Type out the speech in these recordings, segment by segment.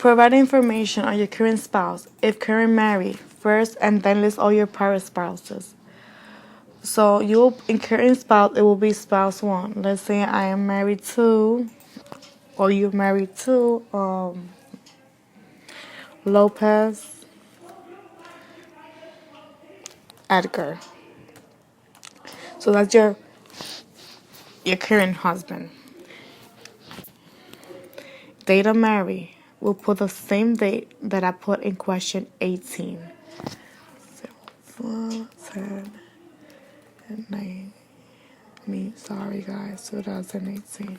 Provide information on your current spouse, if current married, first, and then list all your prior spouses. So in current spouse, it will be spouse 1. Let's say I am married to, or you're married to, Lopez Edgar. So that's your current husband. Date of marry. We'll put the same date that I put in question 18. 4, 10, and 9. Sorry guys, 2018.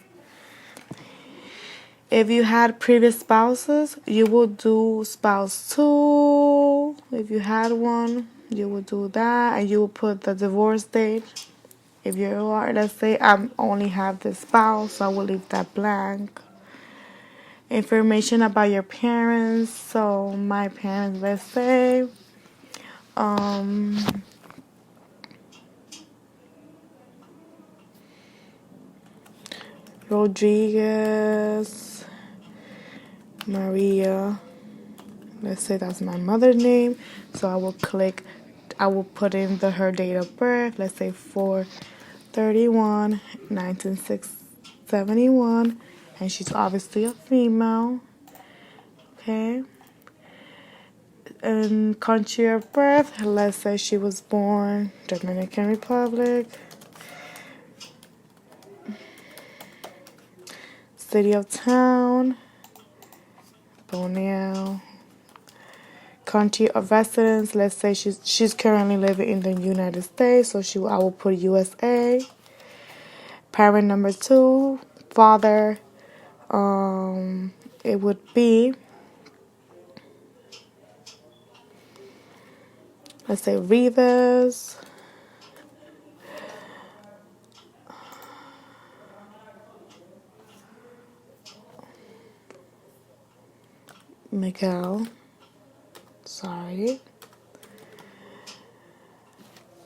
If you had previous spouses, you will do spouse 2. If you had one, you will do that, and you will put the divorce date. If you are, let's say I only have this spouse, so I will leave that blank. Information about your parents. So my parents, let's say, Rodriguez, Maria. Let's say that's my mother's name. So I will put in her date of birth. Let's say 4/31/1971, and she's obviously a female. Okay. And country of birth, let's say she was born Dominican Republic. City of town, Bonao. Country of residence, let's say she's currently living in the United States, so I will put USA. Parent number 2, father, it would be, let's say Rivas. Miguel. Sorry.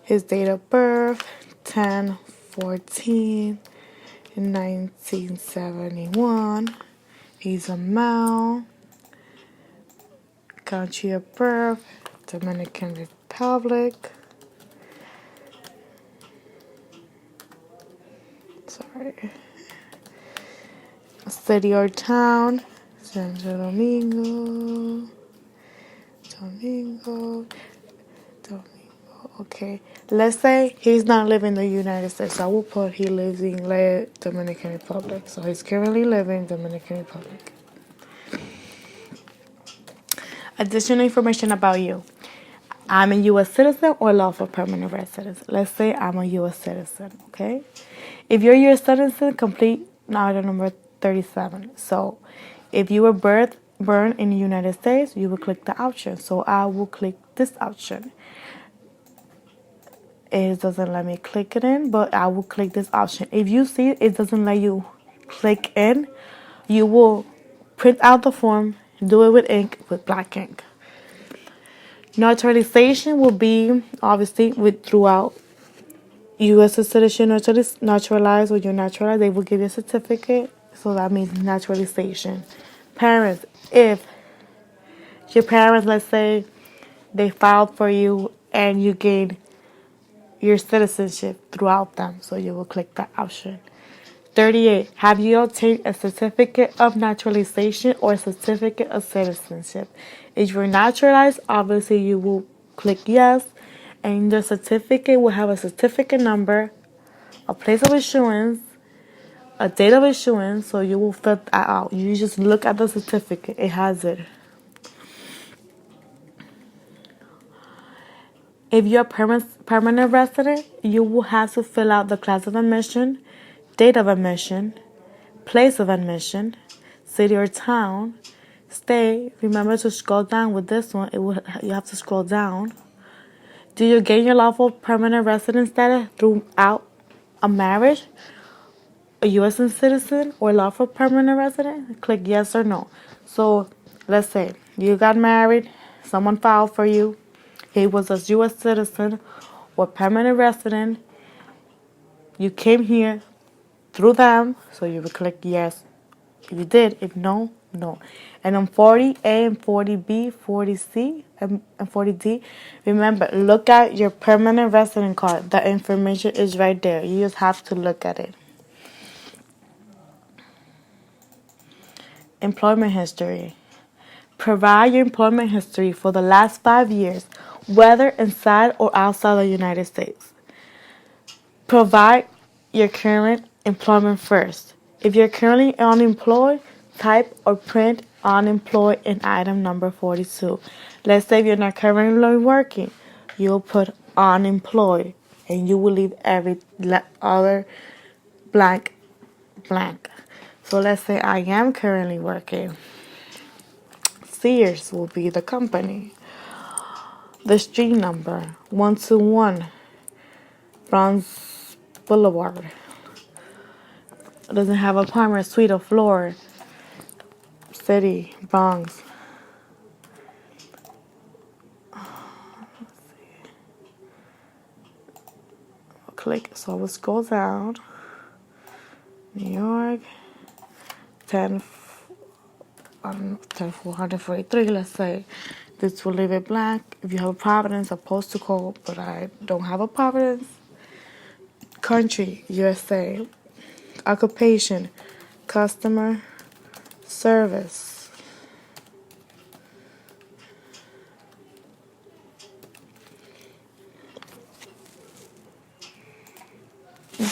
His date of birth, 10/14/1971. He's a male. Country of birth, Dominican Republic. Sorry. City or town, Santo Domingo. Okay. Let's say he's not living in the United States, so I will put he lives in Dominican Republic. So he's currently living in Dominican Republic. Additional information about you. I'm a U.S. citizen or lawful permanent resident. Let's say I'm a U.S. citizen, okay? If you're a U.S. citizen, complete item number 37. So if you were born in the United States, you will click the option. So I will click this option. It doesn't let me click it in, but I will click this option. If you see it doesn't let you click in, you will print out the form, do it with ink, with black ink. Naturalization will be, obviously, throughout U.S. citizen naturalized, or you're naturalized, they will give you a certificate. So that means naturalization. Parents, if your parents, let's say, they filed for you and you gain your citizenship throughout them, so you will click that option. 38. Have you obtained a certificate of naturalization or a certificate of citizenship? If you're naturalized, obviously you will click yes, and the certificate will have a certificate number, a place of issuance, a date of issuance, so you will fill that out. You just look at the certificate, it has it. If you're a permanent resident, you will have to fill out the class of admission, date of admission, place of admission, city or town, stay. Remember to scroll down with this one. You have to scroll down. Do you gain your lawful permanent resident status throughout a marriage, a U.S. citizen, or lawful permanent resident? Click yes or no. So let's say you got married, someone filed for you. He was a U.S. citizen or permanent resident. You came here through them, so you would click yes if you did. If no, No. And on 40A and 40B, 40C, and 40D, remember, look at your permanent resident card. The information is right there. You just have to look at it. Employment history. Provide your employment history for the last 5 years, whether inside or outside the United States. Provide your current employment first. If you're currently unemployed, type or print unemployed in item number 42. Let's say if you're not currently working, you'll put unemployed and you will leave every other blank. So let's say I am currently working. Sears will be the company. The street number 121 Bronx Boulevard. Doesn't have apartment, suite, or floor. City, Bronx. Click. So let's go down. New York. 10443. Let's say this will leave it blank. If you have a Providence, a postal code, but I don't have a Providence. Country, USA. Occupation, customer service.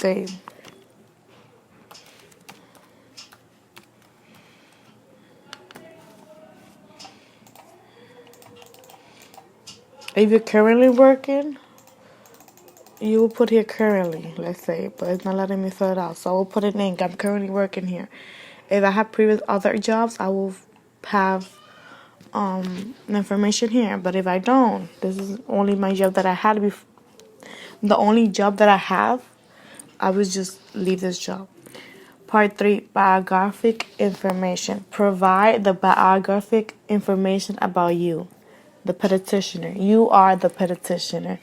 Date. If you're currently working, you will put here currently, let's say, but it's not letting me fill it out. So I will put it in. I'm currently working here. If I have previous other jobs, I will have information here. But if I don't, this is only my job that I had before. The only job that I have, I would just leave this job. Part 3, biographic information. Provide the biographic information about you, the petitioner. You are the petitioner.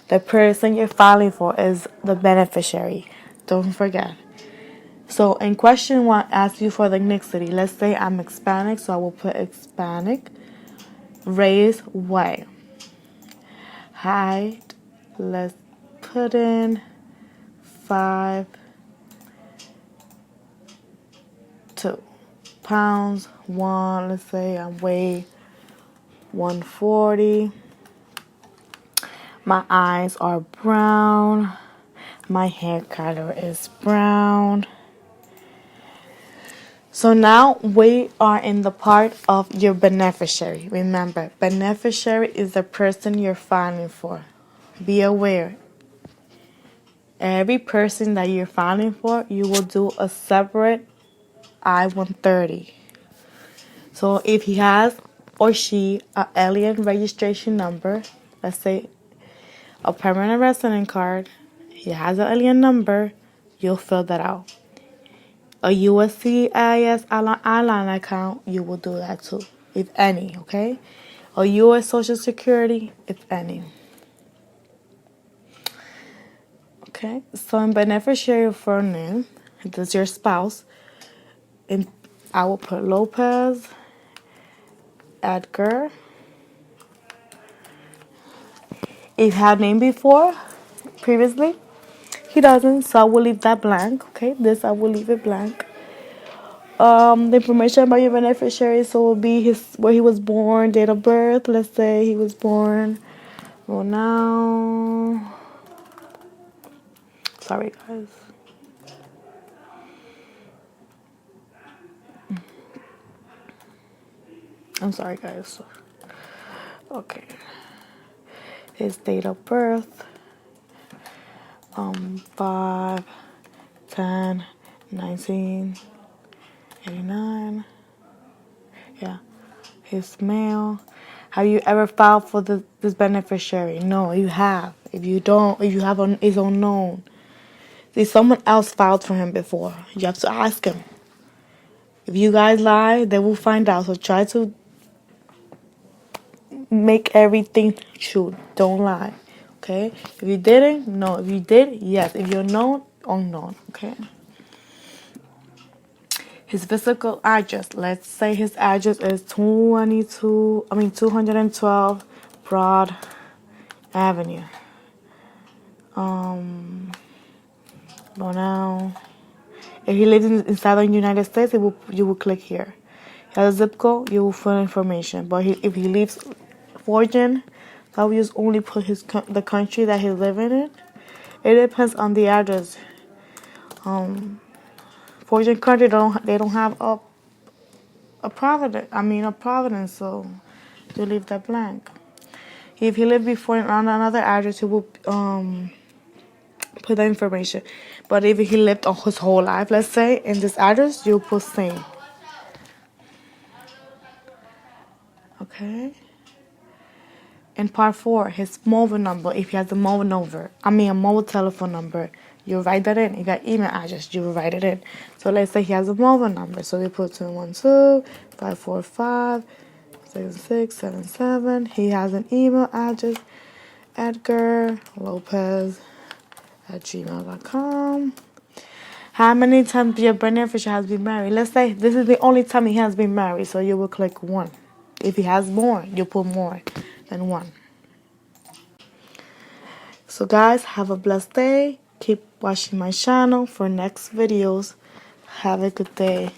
The person you're filing for is the beneficiary. Don't forget. So in question 1, asks you for the ethnicity. Let's say I'm Hispanic, so I will put Hispanic. Race, white. Height, let's put in 5'2". Pounds, 1. Let's say I weigh 140. My eyes are brown. My hair color is brown. So now we are in the part of your beneficiary. Remember, beneficiary is the person you're filing for. Be aware. Every person that you're filing for, you will do a separate I-130. So if he has or she an alien registration number, let's say a permanent resident card, he has an alien number, you'll fill that out. A USCIS I-line account, you will do that too, if any, okay? A U.S. Social Security, if any. Okay, so in beneficiary for name, this is your spouse. And I will put Lopez, Edgar. If he had name before, previously, he doesn't, so I will leave that blank. Okay, this I will leave it blank. The information about your beneficiary, so will be his where he was born, date of birth. Let's say he was born. Well, now, sorry guys. I'm sorry guys. Okay. His date of birth. 5, 10, 1989. Yeah. He's male. Have you ever filed for this beneficiary? No, you have. If you don't, if you have is unknown. See, someone else filed for him before. You have to ask him. If you guys lie, they will find out. So try to make everything true. Don't lie. Okay? If you didn't, no. If you did, yes. If you're known, unknown. Okay? His physical address. Let's say his address is 212 Broad Avenue. Go now. If he lives inside the United States, you will click here. He has a zip code, you will fill information. But if he leaves foreign, that will just only put the country that he's living in. It depends on the address. Foreign country they don't have a providence, so you leave that blank. If he lived before on another address, he will put the information. But if he lived on his whole life, let's say, in this address, you put same. Okay. In part 4, his mobile number. If he has a mobile telephone number, you write that in. If you got email address, you will write it in. So let's say he has a mobile number. So we put 212-545-6677. He has an email address, edgarlopez@gmail.com. How many times your beneficiary has been married? Let's say this is the only time he has been married, so you will click 1. If he has more, you put more than 1. So guys, have a blessed day. Keep watching my channel for next videos. Have a good day.